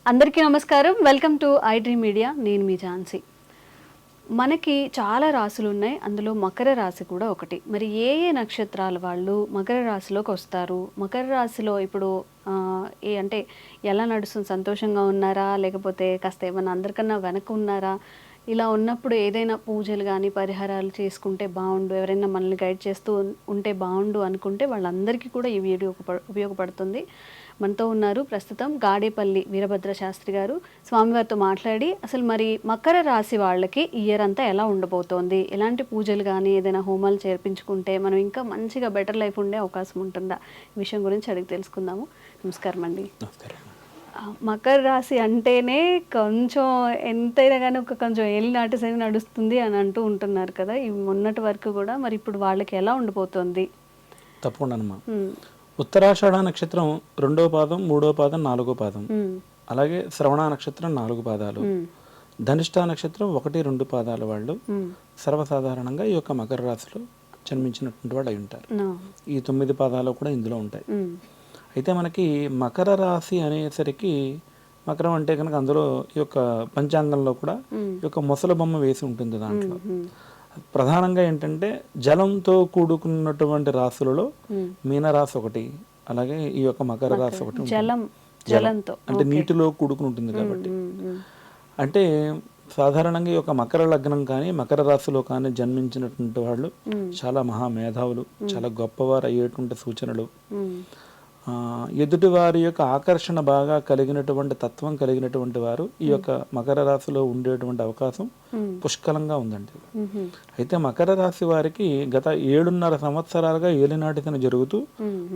అందరికీ నమస్కారం. Welcome to iDream media. నేను మీ ఝాన్సీ. మనకి చాలా రాశులు ఉన్నాయి, అందులో మకర రాశి కూడా ఒకటి. మరి ఏ ఏ నక్షత్రాల వాళ్ళు మకర రాశిలోకి వస్తారు? మకర రాశిలో ఇప్పుడు అంటే ఎలా నడుస్తుంది? సంతోషంగా ఉన్నారా, లేకపోతే కాస్త ఏమన్నా అందరికన్నా వెనక ఉన్నారా? ఇలా ఉన్నప్పుడు ఏదైనా పూజలు కానీ పరిహారాలు చేసుకుంటే బాగుండు, ఎవరైనా మనల్ని గైడ్ చేస్తూ ఉంటే బాగుండు అనుకుంటే వాళ్ళందరికీ కూడా ఈ వీడియో ఉపయోగపడుతుంది. మనతో ఉన్నారు ప్రస్తుతం గాడేపల్లి వీరభద్ర శాస్త్రి గారు. స్వామివారితో మాట్లాడి అసలు మరి మకర రాశి వాళ్ళకి ఇయర్ అంతా ఎలా ఉండబోతోంది, ఎలాంటి పూజలు కానీ ఏదైనా హోమాలు చేర్పించుకుంటే మనం ఇంకా మంచిగా బెటర్ లైఫ్ ఉండే అవకాశం ఉంటుందా, ఈ విషయం గురించి అడిగి తెలుసుకుందాము. నమస్కారం అండి. మకర రాశి అంటేనే కొంచెం ఎంతైనా కానీ కొంచెం ఏలినాటి శని నడుస్తుంది అని అంటూ ఉంటున్నారు కదా, ఈ మొన్నటి వరకు కూడా. మరి ఇప్పుడు వాళ్ళకి ఎలా ఉండిపోతుంది? తప్పకుండా. ఉత్తరాషాఢ నక్షత్రం 2వ పాదం, 3వ పాదం, 4వ పాదం, అలాగే శ్రవణ నక్షత్రం 4 పాదాలు, ధనిష్ఠ నక్షత్రం 1, 2 పాదాల వాళ్ళు సర్వసాధారణంగా ఈ యొక్క మకర రాశిలో జన్మించినటువంటి వాళ్ళు అయి ఉంటారు. ఈ 9 పాదాలు కూడా ఇందులో ఉంటాయి. అయితే మనకి మకర రాశి అనేసరికి, మకరం అంటే కనుక అందులో ఈ యొక్క పంచాంగంలో కూడా ఈ యొక్క మొసల బొమ్మ వేసి ఉంటుంది. దాంట్లో ప్రధానంగా ఏంటంటే జలంతో కూడుకున్నటువంటి రాశులలో మీనరాశి ఒకటి, అలాగే ఈ యొక్క మకర రాశి ఒకటి. జలంతో అంటే నీటిలో కూడుకుని ఉంటుంది కాబట్టి. అంటే సాధారణంగా ఈ యొక్క మకర లగ్నం కానీ మకర రాశిలో కానీ జన్మించినటువంటి వాళ్ళు చాలా మహామేధావులు, చాలా గొప్పవారు అయ్యేటువంటి సూచనలు, ఎదుటి వారి యొక్క ఆకర్షణ బాగా కలిగినటువంటి తత్వం కలిగినటువంటి వారు ఈ యొక్క మకర రాశిలో ఉండేటువంటి అవకాశం పుష్కలంగా ఉందండి. అయితే మకర రాశి వారికి గత 7.5 సంవత్సరాలుగా ఏలినాటి శని జరుగుతూ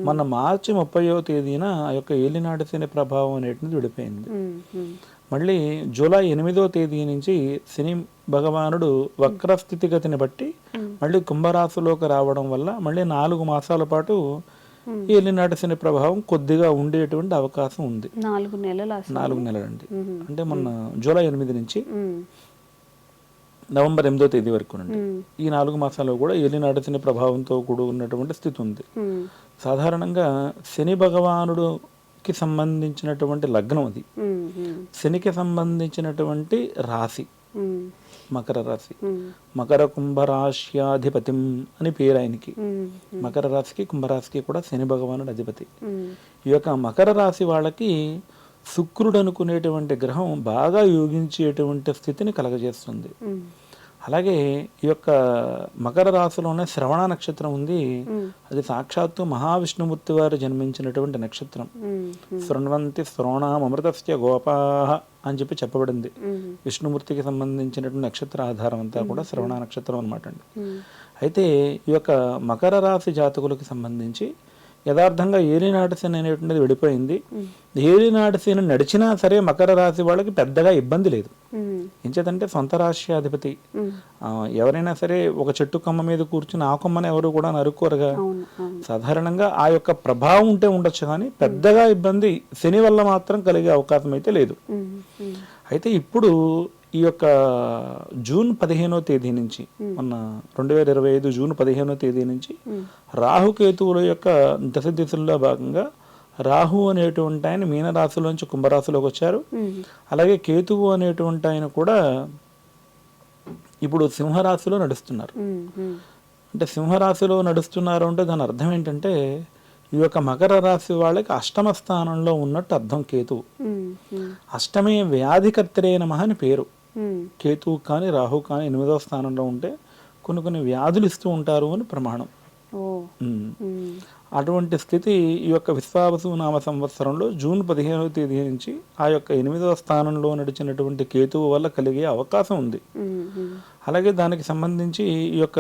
మన మార్చి 30వ తేదీన ఆ యొక్క ఏలినాటి శని ప్రభావం అనేటిది విడిపోయింది. మళ్ళీ జూలై 8వ తేదీ నుంచి శని భగవానుడు వక్ర స్థితిగతిని బట్టి మళ్ళీ కుంభరాశిలోకి రావడం వల్ల మళ్ళీ 4 మాసాల పాటు ఏలినాటి శని ప్రభావం కొద్దిగా ఉండేటువంటి అవకాశం ఉంది. 4 నెలలండి. అంటే మొన్న జూలై 8 నుంచి నవంబర్ 8వ తేదీ వరకు నుండి ఈ 4 మాసాల్లో కూడా ఏలినాటి శని ప్రభావంతో కూడి ఉన్నటువంటి స్థితి ఉంది. సాధారణంగా శని భగవానుడికి సంబంధించినటువంటి లగ్నం అది, శనికి సంబంధించినటువంటి రాశి మకర రాశి. మకర కుంభరాశ్యాధిపతి అని పేరు ఆయనకి. మకర రాశికి కుంభరాశికి కూడా శని భగవానుడు అధిపతి. ఈ యొక్క మకర రాశి వాళ్ళకి శుక్రుడు అనుకునేటువంటి గ్రహం బాగా యోగించేటువంటి స్థితిని కలగజేస్తుంది. అలాగే ఈ యొక్క మకర రాశిలోనే శ్రవణ నక్షత్రం ఉంది. అది సాక్షాత్తు మహావిష్ణుమూర్తి వారు జన్మించినటువంటి నక్షత్రం. శృణ్వంతి శ్రోణాం అమృతస్య గోపాః అని చెప్పి చెప్పబడింది. విష్ణుమూర్తికి సంబంధించినటువంటి నక్షత్ర ఆధారం అంతా కూడా శ్రవణ నక్షత్రం అనమాట అండి. అయితే ఈ యొక్క మకర రాశి జాతకులకి సంబంధించి యథార్థంగా ఏలినాటి శని అనేటువంటిది విడిపోయింది. ఏలినాటి శని నడిచినా సరే మకర రాశి వాళ్ళకి పెద్దగా ఇబ్బంది లేదు. ఎంచేతంటే సొంత రాశ్యాధిపతి. ఎవరైనా సరే ఒక చెట్టు కొమ్మ మీద కూర్చుని ఆ కొమ్మని ఎవరు కూడా నరుక్కోరుగా. సాధారణంగా ఆ యొక్క ప్రభావం ఉంటే ఉండొచ్చు, కానీ పెద్దగా ఇబ్బంది శని వల్ల మాత్రం కలిగే అవకాశం అయితే లేదు. అయితే ఇప్పుడు ఈ యొక్క జూన్ 15వ తేదీ నుంచి, మొన్న 2025 జూన్ 15వ తేదీ నుంచి రాహుకేతువుల యొక్క దశ దిశల్లో భాగంగా రాహు అనేటువంటి ఆయన మీనరాశిలోంచి కుంభరాశిలోకి వచ్చారు. అలాగే కేతువు అనేటువంటి ఆయన కూడా ఇప్పుడు సింహరాశిలో నడుస్తున్నారు. అంటే సింహరాశిలో నడుస్తున్నారు అంటే దాని అర్థం ఏంటంటే ఈ యొక్క మకర రాశి వాళ్ళకి అష్టమ స్థానంలో ఉన్నట్టు అర్థం. కేతువు అష్టమే వ్యాధికర్తరే నమః అని పేరు. కేతువు కానీ రాహు కానీ 8వ స్థానంలో ఉంటే కొన్ని వ్యాధులు ఇస్తూ ఉంటారు అని ప్రమాణం. అటువంటి స్థితి ఈ యొక్క విశ్వావసు నామ సంవత్సరంలో జూన్ 15వ తేదీ నుంచి ఆ యొక్క 8వ స్థానంలో నడిచినటువంటి కేతువు వల్ల కలిగే అవకాశం ఉంది. అలాగే దానికి సంబంధించి ఈ యొక్క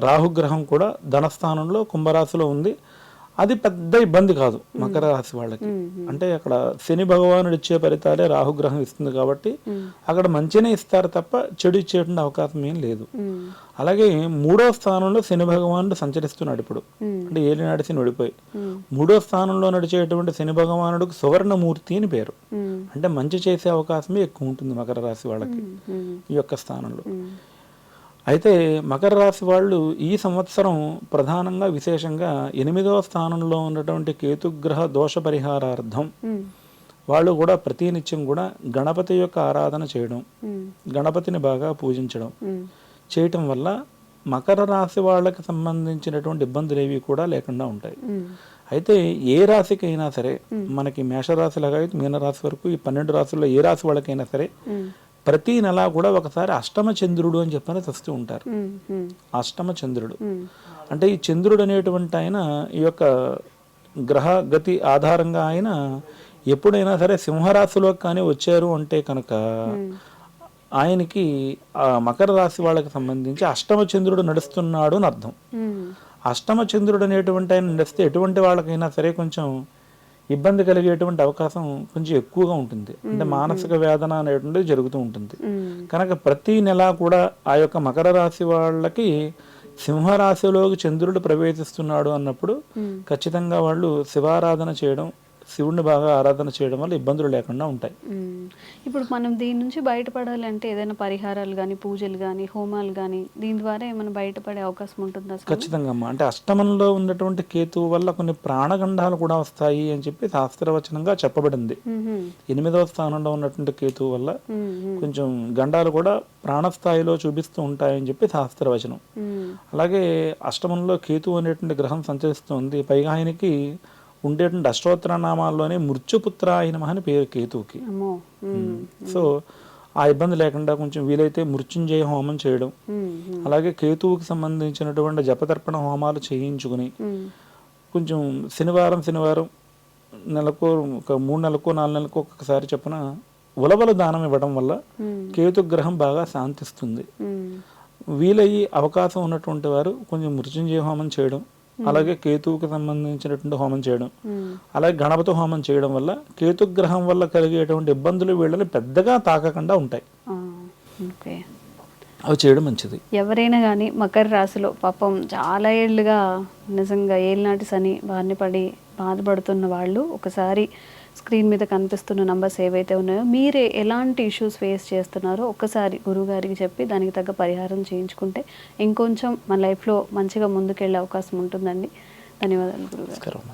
రాహుగ్రహం కూడా ధనస్థానంలో కుంభరాశిలో ఉంది. అది పెద్ద ఇబ్బంది కాదు మకర రాశి వాళ్ళకి. అంటే అక్కడ శని భగవానుడు ఇచ్చే ఫలితాలే రాహుగ్రహం ఇస్తుంది కాబట్టి అక్కడ మంచినే ఇస్తారు తప్ప చెడు ఇచ్చేటువంటి అవకాశం ఏం లేదు. అలాగే 3వ స్థానంలో శని భగవానుడు సంచరిస్తున్నాడు ఇప్పుడు. అంటే ఏలినాటి శని ఓడిపోయి 3వ స్థానంలో నడిచేటువంటి శని భగవానుడికి సువర్ణమూర్తి అని పేరు. అంటే మంచి చేసే అవకాశమే ఎక్కువ ఉంటుంది మకర రాశి వాళ్ళకి ఈ యొక్క స్థానంలో. అయితే మకర రాశి వాళ్ళు ఈ సంవత్సరం ప్రధానంగా విశేషంగా 8వ స్థానంలో ఉన్నటువంటి కేతుగ్రహ దోష పరిహారార్థం వాళ్ళు కూడా ప్రతినిత్యం కూడా గణపతి యొక్క ఆరాధన చేయడం, గణపతిని బాగా పూజించడం చేయటం వల్ల మకర రాశి వాళ్ళకి సంబంధించినటువంటి ఇబ్బందులు ఏవి కూడా లేకుండా ఉంటాయి. అయితే ఏ రాశికైనా సరే, మనకి మేషరాశి లాగా అయితే మీనరాశి వరకు ఈ 12 రాశుల్లో ఏ రాశి వాళ్ళకైనా సరే ప్రతి నెల కూడా ఒకసారి అష్టమ చంద్రుడు అని చెప్పని వస్తూ ఉంటారు. అష్టమ చంద్రుడు అంటే ఈ చంద్రుడు అనేటువంటి ఆయన ఈ యొక్క గ్రహ గతి ఆధారంగా ఆయన ఎప్పుడైనా సరే సింహరాశిలో కానీ వచ్చారు అంటే కనుక ఆయనకి ఆ మకర రాశి వాళ్ళకి సంబంధించి అష్టమ చంద్రుడు నడుస్తున్నాడు అని అర్థం. అష్టమ చంద్రుడు అనేటువంటి ఆయన నడిస్తే ఎటువంటి వాళ్ళకైనా సరే కొంచెం ఇబ్బంది కలిగేటువంటి అవకాశం కొంచెం ఎక్కువగా ఉంటుంది. అంటే మానసిక వేదన అనేటువంటిది జరుగుతూ ఉంటుంది. కనుక ప్రతి నెల కూడా ఆ యొక్క మకర రాశి వాళ్ళకి సింహరాశిలోకి చంద్రుడు ప్రవేశిస్తున్నాడు అన్నప్పుడు ఖచ్చితంగా వాళ్ళు శివారాధన చేయడం, శివుణ్ణి బాగా ఆరాధన చేయడం వల్ల ఇబ్బందులు లేకుండా ఉంటాయి. ఇప్పుడు మనం దీని నుంచి బయటపడాలి అంటే ఏదైనా పరిహారాలు కానీ, పూజలు కానీ, హోమాలు కానీ దీని ద్వారా ఏమైనా బయటపడే అవకాశం ఉంటుందా? ఖచ్చితంగా అమ్మా. అంటే అష్టమంలో ఉన్నటువంటి కేతువు వల్ల కొన్ని ప్రాణగండాలు కూడా వస్తాయి అని చెప్పి శాస్త్రవచనంగా చెప్పబడింది. 8వ స్థానంలో ఉన్నటువంటి కేతువు వల్ల కొంచెం గండాలు కూడా ప్రాణస్థాయిలో చూపిస్తూ ఉంటాయని చెప్పి శాస్త్రవచనం. అలాగే అష్టమంలో కేతువు అనేటువంటి గ్రహం సంచరిస్తుంది. పైగా ఆయనకి ఉండేటువంటి అష్టోత్తర నామాల్లోనే మృత్యుపుత్ర అయిన అని పేరు కేతువుకి. సో ఆ ఇబ్బంది లేకుండా కొంచెం వీలైతే మృత్యుంజయ హోమం చేయడం, అలాగే కేతువుకి సంబంధించినటువంటి జపతర్పణ హోమాలు చేయించుకుని కొంచెం శనివారం నెలకు ఒక 3 నెలలకు 4 నెలలకు ఒక్కసారి చొప్పున ఉలవల దానం ఇవ్వడం వల్ల కేతు గ్రహం బాగా శాంతిస్తుంది. వీలయ్యి అవకాశం ఉన్నటువంటి వారు కొంచెం మృత్యుంజయ హోమం చేయడం, అలాగే కేతువుకి సంబంధించినటువంటి హోమం చేయడం, అలాగే గణపతి హోమం చేయడం వల్ల కేతుగ్రహం వల్ల కలిగేటువంటి ఇబ్బందులు వీళ్ళని పెద్దగా తాకకుండా ఉంటాయి. అవి చేయడం మంచిది. ఎవరైనా కానీ మకర రాశిలో పాపం చాలా ఏళ్ళుగా నిజంగా ఏళ్ళనాటి శని బారిన పడి బాధపడుతున్న వాళ్ళు ఒకసారి స్క్రీన్ మీద కనిపిస్తున్న నంబర్స్ ఏవైతే ఉన్నాయో మీరే ఎలాంటి ఇష్యూస్ ఫేస్ చేస్తున్నారో ఒక్కసారి గురువుగారికి చెప్పి దానికి తగ్గ పరిహారం చేయించుకుంటే ఇంకొంచెం మన లైఫ్లో మంచిగా ముందుకెళ్ళే అవకాశం ఉంటుందండి. ధన్యవాదాలు గురువుగారు.